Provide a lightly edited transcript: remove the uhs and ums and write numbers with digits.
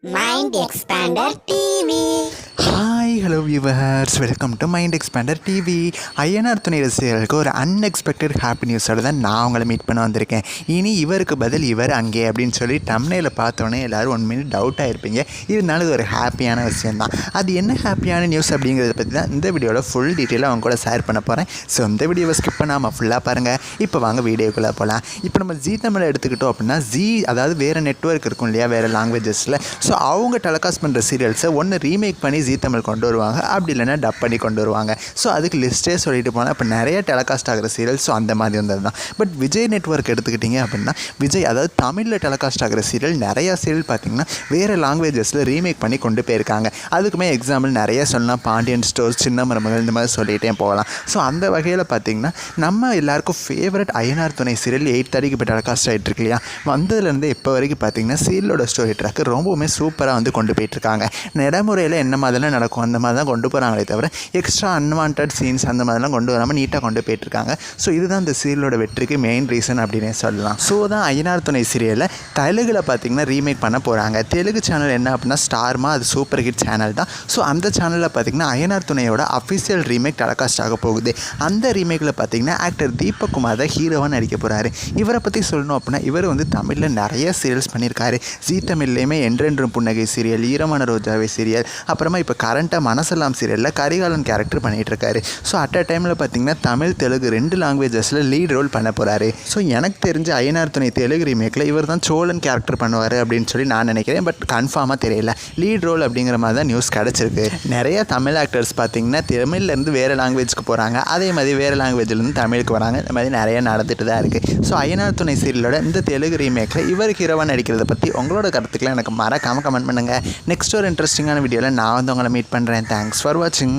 Mind Expander TV. Hi hello viewers, welcome to mind expander TV. Ayyanar துணை ரசிகர்களுக்கு ஒரு unexpected happy நியூஸோடு தான் நான் உங்களை மீட் பண்ண வந்திருக்கேன். இனி இவருக்கு பதில் இவர் அங்கே அப்படின்னு சொல்லி தம்ப்நெயிலை பார்த்தோன்னே எல்லோரும் 1 மினிட் டவுட் ஆகிருப்பீங்க. இருந்தாலும் இது ஒரு ஹாப்பியான விஷயந்தான். அது என்ன ஹாப்பியான நியூஸ் அப்படிங்கிறத பற்றி தான் இந்த வீடியோவில் ஃபுல் டீட்டெயிலாக அவங்க கூட ஷேர் பண்ண போகிறேன். ஸோ இந்த வீடியோவை ஸ்கிப் பண்ணாமல் ஃபுல்லாக பாருங்கள். இப்போ வாங்க வீடியோக்குள்ளே போகலாம். இப்போ நம்ம ஜீ தமிழை எடுத்துக்கிட்டோம் அப்படின்னா அதாவது வேறு நெட்வொர்க் இருக்கும் இல்லையா, வேறு லாங்குவேஜஸில். ஸோ அவங்க டெலிகாஸ்ட் பண்ணுற சீரியல்ஸை ஒன்று ரீமேக் பண்ணி ஜீ தமிழ் கொண்டு வருவாங்க, அப்படி இல்லைன்னா டப் பண்ணி கொண்டு வருவாங்க. ஸோ அதுக்கு லிஸ்ட்டே சொல்லிட்டு போனால் இப்போ நிறைய டெலிகாஸ்ட் ஆகிற சீரியல் ஸோ அந்த மாதிரி வந்தது தான். பட் விஜய் நெட்வொர்க் எடுத்துக்கிட்டிங்க அப்படின்னா விஜய் அதாவது தமிழில் டெலிகாஸ்ட் ஆகிற சீரியல் நிறையா சீரியல் பார்த்திங்கன்னா வேறு லாங்குவேஜஸில் ரீமேக் பண்ணி கொண்டு போயிருக்காங்க. அதுக்குமே எக்ஸாம்பிள் நிறைய சொல்லலாம். பாண்டியன் ஸ்டோர்ஸ், சின்ன மருமகள், இந்த மாதிரி சொல்லிகிட்டே போகலாம். ஸோ அந்த வகையில் பார்த்திங்கன்னா நம்ம எல்லாருக்கும் ஃபேவரட் ஐயனார் துணை சீரியல் 8:30 இப்போ டெலிகாஸ்ட் ஆகிட்டு இருக்கு இல்லையா. வந்ததுலேருந்து இப்போ வரைக்கும் பார்த்திங்கன்னா சீரியலோட ஸ்டோரி ட்ராக் ரொம்பவுமே சூப்பராக வந்து கொண்டு போயிட்டுருக்காங்க. நடைமுறையில் என்ன மாதிரிலாம் நடக்கும் அந்த மாதிரி தான் கொண்டு போகிறாங்களே தவிர எக்ஸ்ட்ரா அன்வான்ட் சீன்ஸ் அந்த மாதிரிலாம் கொண்டு வராமல் நீட்டாக கொண்டு போயிட்டுருக்காங்க. ஸோ இதுதான் இந்த சீரியலோட வெற்றிக்கு மெயின் ரீசன் அப்படின்னே சொல்லலாம். ஸோ தான் ஐயனார் துணை சீரியலில் தெலுங்கில் பார்த்திங்கன்னா ரீமேக் பண்ண போகிறாங்க. தெலுங்கு சேனல் என்ன அப்படின்னா ஸ்டார்மா, அது சூப்பர் ஹிட் சேனல் தான். ஸோ அந்த சேனலில் பார்த்திங்கன்னா ஐயனார் துணையோட அஃபிஷியல் ரீமேக் டெலிகாஸ்ட் ஆக போகுது. அந்த ரீமேக்கில் பார்த்திங்கன்னா ஆக்டர் தீபக் குமார் தான் ஹீரோவாக நடிக்க போகிறாரு. இவரை பற்றி சொல்லணும் அப்படின்னா இவர் வந்து தமிழில் நிறைய சீரியல்ஸ் பண்ணியிருக்காரு. ஜீ தமிழ்லேயுமே என்றென்றும் புன்னகை சீரியல், ஈரமான ரோஜாவை சீரியல், அப்புறமா இப்போ கரண்ட்டாக மனசெல்லாம் சீரியலில் கரிகாலன் கேரக்டர் பண்ணிகிட்ருக்காரு. ஸோ அட் அ டைமில் பார்த்திங்கன்னா தமிழ் தெலுங்கு 2 லாங்குவேஜஸில் லீட் ரோல் பண்ண போகிறாரு. ஸோ எனக்கு தெரிஞ்ச ஐயனார் துணை தெலுங்கு ரீமேக்கில் இவர் தான் சோழன் கேரக்டர் பண்ணுவார் அப்படின்னு சொல்லி நான் நினைக்கிறேன். பட் கன்ஃபார்மாக தெரியல. லீட் ரோல் அப்படிங்கிற மாதிரி தான் நியூஸ் கிடச்சிருக்கு. நிறைய தமிழ் ஆக்டர்ஸ் பார்த்திங்கன்னா தமிழ்லேருந்து வேறு லாங்குவேஜ்க்கு போகிறாங்க, அதே மாதிரி வேறு லாங்குவேஜ்லேருந்து தமிழுக்கு வராங்க. இந்த மாதிரி நிறைய நடந்துட்டு தான் இருக்குது. ஸோ ஐயனார் துணை சீரியலோட இந்த தெலுங்கு ரீமேக்கில் இவர் ஹீரோவாக நடிக்கிறத பற்றி உங்களோட கருத்துக்களை எனக்கு மறக்காமல் கமெண்ட் பண்ணுங்கள். நெக்ஸ்ட் ஒரு இன்ட்ரெஸ்டிங்கான வீடியோவில் நான் வந்து உங்களை மீட் பண்ணுறேன். தேங்க்ஸ் ஃபார் வாட்சிங்.